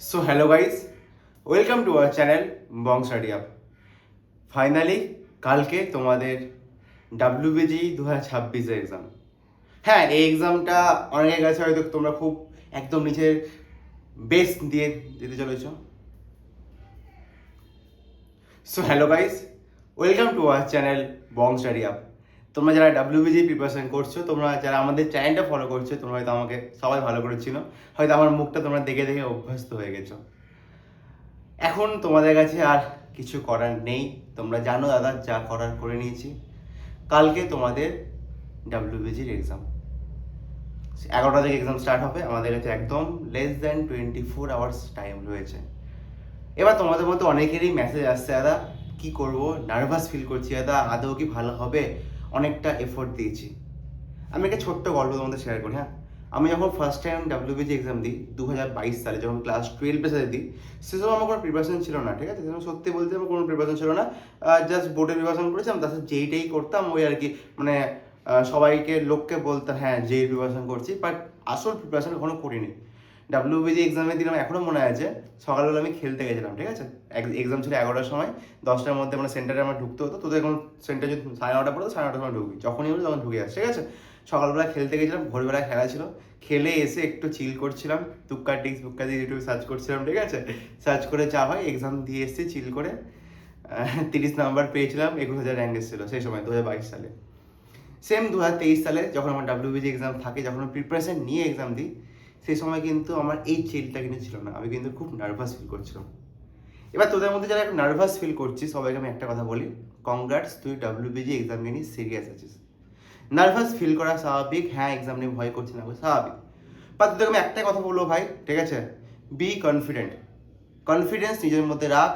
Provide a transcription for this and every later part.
So hello guys, welcome to our channel Bong Study Up. Finally কালকে তোমাদের WBG 2026 এর exam. হ্যাঁ, এই এক্সামটা অনেকের কাছে হয়তো তোমরা খুব একদম নিজের বেস্ট দিয়ে দিতে চলেছো। So hello guys, welcome to our channel Bong study up. তোমরা যারা WBG প্রিপারেশন করছো, তোমরা যারা আমাদের চ্যানেলটা ফলো করছো, তোমরা হয়তো আমাকে সবাই ভালো করে চিনো, হয়তো আমার মুখটা তোমরা দেখে দেখে অভ্যস্ত হয়ে গেছো। এখন তোমাদের কাছে আর কিছু করার নেই, তোমরা জানো দাদা যা করার করে নিয়েছি। কালকে তোমাদের WBGর এক্সাম 11টা থেকে এক্সাম স্টার্ট হবে। আমাদের কাছে একদম লেস দ্যান 24 আওয়ার্স টাইম রয়েছে। এবার তোমাদের মধ্যে অনেকেরই মেসেজ আসছে, দাদা কি করব, নার্ভাস ফিল করছি দাদা, আদৌ কি ভালো হবে, অনেকটা এফোর্ট দিয়েছি। আমি একটা ছোট্ট গল্প তোমাদের শেয়ার করি। হ্যাঁ, আমি যখন ফার্স্ট টাইম WBG এক্সাম দিই 2022 সালে, যখন ক্লাস 12 সাথে দিই, সে সময় আমার কোনো প্রিপারেশন ছিল না। ঠিক আছে, সত্যি বলতে আমার কোনো প্রিপারেশন ছিল না। জাস্ট বোর্ডের প্রিপারেশন করেছিলাম, তার সাথে যেইটাই করতাম ওই আর কি, মানে সবাইকে লোককে বলতাম হ্যাঁ যেই প্রিপারেশন করছি, বাট আসল প্রিপারেশন কখনো করিনি। WBG এক্সামের দিন আমার এখনও মনে আছে, সকালবেলা আমি খেলতে গেছিলাম। ঠিক আছে, এক্সাম ছিল 11টার সময়, 10টার মধ্যে মানে সেন্টারে আমার ঢুকতে হতো। তোদের এখন সেন্টার যদি 9:30 পড়তো, 9:30 সময় ঢুকবি, যখনই হলো তখন ঢুকে আসে। ঠিক আছে, সকালবেলা খেলতে গেছিলাম, ভোরবেলা খেলা ছিল, খেলে এসে একটু চিল করছিলাম, টুক্কা দিয়ে একটু সার্চ করছিলাম। ঠিক আছে, সার্চ করে যা হয়, এক্সাম দিয়ে এসেছি চিল করে। 30 নাম্বার পেয়েছিলাম, 21,000 র্যাঙ্ক এসেছিলো সেই সময় 2022 সালে। সেম 2023 সালে যখন আমার WBG এক্সাম থাকে, যখন আমি প্রিপারেশন নিয়ে এক্সাম দিই, সেই সময় কিন্তু আমার এই চিলটা কিন্তু ছিল না, আমি কিন্তু খুব নার্ভাস ফিল করছিলাম। এবার তোদের মধ্যে যারা একটু নার্ভাস ফিল করছিস, সবাইকে আমি একটা কথা বলি, কংগ্রাটস, তুই WBG এক্সাম নিয়ে সিরিয়াস আছিস। নার্ভাস ফিল করা স্বাভাবিক, হ্যাঁ এক্সাম নিয়ে ভয় করছি না, স্বাভাবিক। বা তোদেরকে আমি একটাই কথা বলবো ভাই, ঠিক আছে, বি কনফিডেন্ট। কনফিডেন্স নিজের মধ্যে রাখ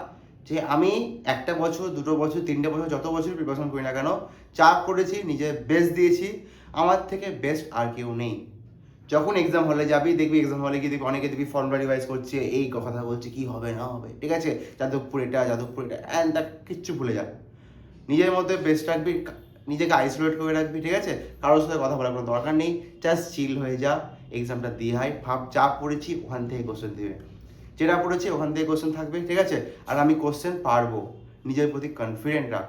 যে আমি 1 বছর, 2 বছর, 3টে বছর, যত বছর প্রিপারেশন করি না কেন, চাপ করেছি, নিজের বেস্ট দিয়েছি, আমার থেকে বেস্ট আর কেউ নেই। যখন এক্সাম হলে যাবি, দেখবি এক্সাম হলে গিয়ে দেখবি অনেকে দেখবি ফর্মুলা রিভাইজ করছে, এই কথা বলছে কি হবে না হবে। ঠিক আছে, যাদবপুর এটা অ্যান্ড তা কিচ্ছু ভুলে যা। নিজের মধ্যে বেস্ট রাখবি, নিজেকে আইসোলেট করে রাখবি। ঠিক আছে, কারোর সাথে কথা বলার কোনো দরকার নেই, জাস্ট চিল হয়ে যা, এক্সামটা দিয়ে হয়, ভাব যা পড়েছি ওখান থেকে কোশ্চেন দিবে, যেটা পড়েছি ওখান থেকে কোশ্চেন থাকবে। ঠিক আছে, আর আমি কোশ্চেন পারবো, নিজের প্রতি কনফিডেন্ট রাখ।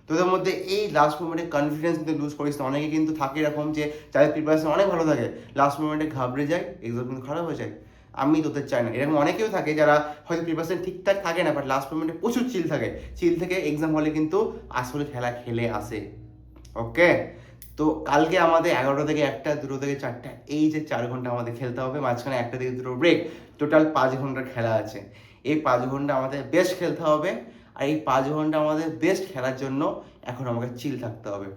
তোদের মধ্যে এই লাস্ট মোমেন্টে কনফিডেন্স কিন্তু লুজ করিস না। অনেকে কিন্তু থাকে এরকম যে যাদের প্রিপারেশন অনেক ভালো থাকে, লাস্ট মোমেন্টে ঘাবড়ে যায়, এক্সাম কিন্তু খারাপ হয়ে যায়। আমি তোদের চাই না। এরকম অনেকেও থাকে যারা হয়তো প্রিপারেশন ঠিকঠাক থাকে না, বাট লাস্ট মোমেন্টে প্রচুর চিল থাকে, চিল থেকে এক্সাম হলে কিন্তু আসলে খেলা খেলে আসে। ওকে, তো কালকে আমাদের 11টা থেকে 1টা, 2টো থেকে 4টা, এই যে 4 ঘন্টা আমাদের খেলতে হবে, মাঝখানে 1টা থেকে 2টো ব্রেক, টোটাল 5 ঘন্টার খেলা আছে। এই 5 ঘন্টা আমাদের বেস্ট খেলতে হবে, আর এই 5 ঘন্টা আমাদের বেস্ট খেলার জন্য এখন আমাকে চিল থাকতে হবে।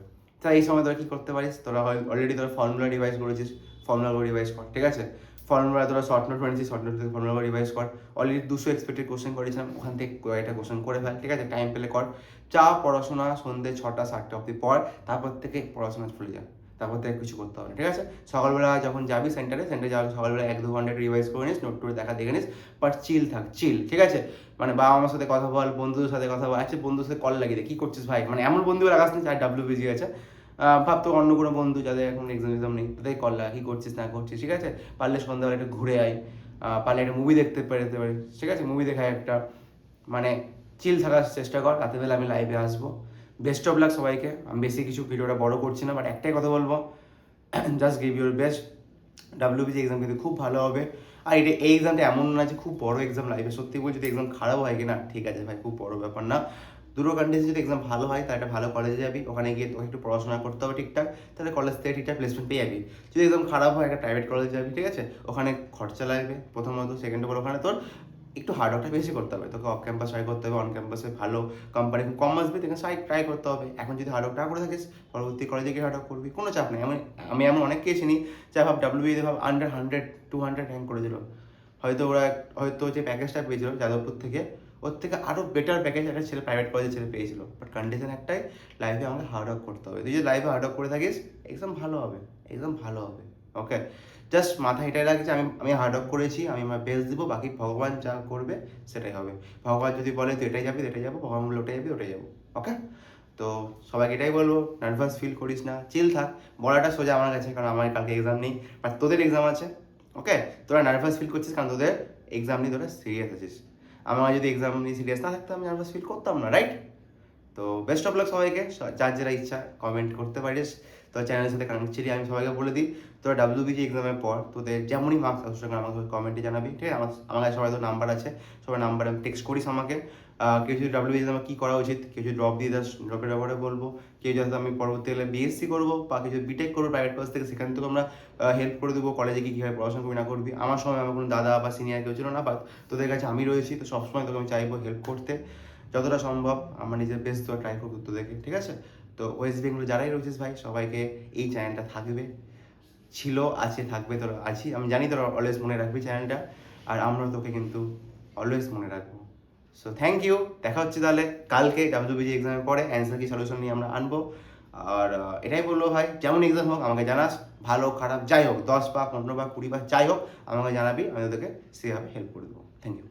তাই এই সময় তোরা কী করতে পারিস, তোরা হয় অলরেডি তোরা ফর্মুলা রিভাইজ করেছিস, ফর্মুলাগুলো রিভাইজ কর। ঠিক আছে, ফর্মুলা তোরা শর্ট নোট বানিয়েছিস, শর্ট নোট থেকে ফর্মুলাগুলো রিভাইজ কর। অলরেডি 200 এক্সপেক্টেড কোশ্চেন করেছিলাম, ওখান থেকে কয়েকটা কোশ্চেন করে ফেল। ঠিক আছে, টাইম পেলে কর। চা পড়াশোনা সন্ধ্যে 6টা 7টা অবধি পড়, তারপর থেকে পড়াশোনা ভুলে যা, তারপর থেকে কিছু করতে হবে না। ঠিক আছে, সকালবেলা যখন যাবি সেন্টারে যাবি, সকালবেলা 1-2 ঘন্টা রিভাইজ করে নিস, নোট টোট দেখে নিস, বাট চিল থাক, চিল। ঠিক আছে, মানে বাবা মার সাথে কথা বল, বন্ধুদের সাথে কথা বল। আচ্ছা, বন্ধুদের সাথে কল লাগিয়ে দে, কী করছিস ভাই, মানে এমন বন্ধু লাগাস না যার WBG আছে। ভাবতো অন্য কোনো বন্ধু যাদের এখন এক্সাম নেই, তাদের কল লাগা, কী করছিস না করছিস। ঠিক আছে, পারলে সন্ধ্যাবেলা একটু ঘুরে আয়, পারলে একটা মুভি দেখতে পেরেতে পারিস। ঠিক আছে, মুভি দেখায় একটা, মানে চিল থাকার চেষ্টা কর। রাতেরবেলা আমি লাইভে আসবো। বেস্ট অফ লাক সবাইকে। আমি বেশি কিছু ভিডিওটা বড় করছি না, বাট একটাই কথা বলবো, just give your best. WBG exam কিন্তু খুব ভালো হবে। আর এই এক্সামটা এমন না যে খুব বড় এক্সাম, লাইফে সত্যি বলছি যদি এক্সাম খারাপ হয় কিনা, ঠিক আছে ভাই, খুব বড় ব্যাপার না। দুটো কন্ডিশন, যদি এক্সাম ভালো হয় তাহলে একটা ভালো কলেজে যাবি, ওখানে গিয়ে তোকে একটু পড়াশোনা করতে হবে ঠিকঠাক, তাহলে কলেজ থেকে ঠিকঠাক প্লেসমেন্ট পেয়ে যাবি। যদি এক্সাম খারাপ হয়, একটা প্রাইভেট কলেজে যাবি। ঠিক আছে, ওখানে খরচা লাগবে প্রথমত, সেকেন্ড অফ অল ওখানে তোর একটু হার্ডওয়ার্কটা বেশি করতে হবে, তোকে অফ ক্যাম্পাস ট্রাই করতে হবে, অন ক্যাম্পাসে ভালো কোম্পানি কম আসবে, তোকে ট্রাই করতে হবে। এখন যদি হার্ডওয়ার্কটা করে থাকিস, পরবর্তী কলেজে গিয়ে হার্ডওয়ার্ক করবি, কোনো চাপ নেই। আমি এমন অনেককেই চিনি যা ভাব WBCতে ভাব আন্ডার 100, 200 র্যাঙ্ক করেছিল, হয়তো ওরা হয়তো যে প্যাকেজটা পেয়েছিল যাদবপুর থেকে, ওর থেকে আরও বেটার প্যাকেজ একটা ছেলে, প্রাইভেট কলেজের ছেলে পেয়েছিল। বাট কন্ডিশন একটাই, লাইফে আমাকে হার্ডওয়ার্ক করতে হবে। তুই যদি লাইফে হার্ডওয়ার্ক করে থাকিস, এক্সাম ভালো হবে, এক্সাম ভালো হবে। ওকে, জাস্ট মাথা এটাই রাখছি, আমি হার্ডওয়ার্ক করেছি, আমি আমার বেস্ট দেবো, বাকি ভগবান যা করবে সেটাই হবে। ভগবান যদি বলে তুই এটাই যাবি, এটাই যাবো, ভগবান বলে ওটাই যাবি, ওটাই যাবো। ওকে, তো সবাইকে এটাই বলবো, নার্ভাস ফিল করিস না, চিল থাক। বলাটা সোজা আমার কাছে, কারণ আমার কালকে এক্সাম নেই, বাট তোদের এক্সাম আছে। ওকে, তোরা নার্ভাস ফিল করছিস কারণ তোদের এক্সাম নিয়ে তোরা সিরিয়াস আছিস। আমার যদি এক্সাম নিয়ে সিরিয়াস না থাকতাম আমি নার্ভাস ফিল করতাম না, রাইট? তো বেস্ট অফ লাক সবাইকে, যার যেটা ইচ্ছা কমেন্ট করতে পারিস। তো চ্যানেলের সাথে কানেক্ট ছিলি, আমি সবাইকে বলে দিই তোরা WBG এক্সামের পর তোদের যেমনই মার্কস আসছে আমাকে কমেন্টে জানাবি, ঠিক আছে? আমার কাছে সবাই তো নাম্বার আছে, সবাই নাম্বারে টেক্সট করিস আমাকে। কেউ যদি WBG এক্সামে কী করা উচিত, কেউ যদি ড্রপ দিয়ে দাস ড্রপের ব্যাপারে বলবো, কেউ যদি আমি পরবর্তীকালে BSc করবো বা কিছু বিটেক করবো প্রাইভেট কলেজ থেকে, সেখান থেকেও আমরা হেল্প করে দেবো কলেজে কি কীভাবে পড়াশোনা করবি না করবি। আমার সময় আমার কোনো দাদা বা সিনিয়র কেউ ছিল না, বাট তোদের কাছে আমি রয়েছি, তো সবসময় তোকে আমি চাইবো হেল্প করতে, যতটা সম্ভব আমার নিজের বেস্ট দেওয়া ট্রাই করবো তোদেরকে, ঠিক আছে? তো ওয়েস্ট বেঙ্গল যারাই রয়েছিস ভাই, সবাইকে এই চ্যানেলটা থাকবে, ছিল, আছে, থাকবে, তোরা আছি, আমি জানি তোরা অলওয়েজ মনে রাখবি চ্যানেলটা, আর আমরা তোকে কিন্তু অলওয়েজ মনে রাখবো। সো থ্যাংক ইউ, দেখা হচ্ছে তাহলে কালকে WBG এক্সামের পরে অ্যান্সার কি সলিউশন নিয়ে আমরা আনবো। আর এটাই বলবো ভাই, যেমন এক্সাম হোক আমাকে জানাস, ভালো খারাপ যাই হোক, 10 বা 15 বা 20 বা যাই হোক আমাকে জানাবি, আমি তোদেরকে সেভাবে হেল্প করে দেবো। Thank you.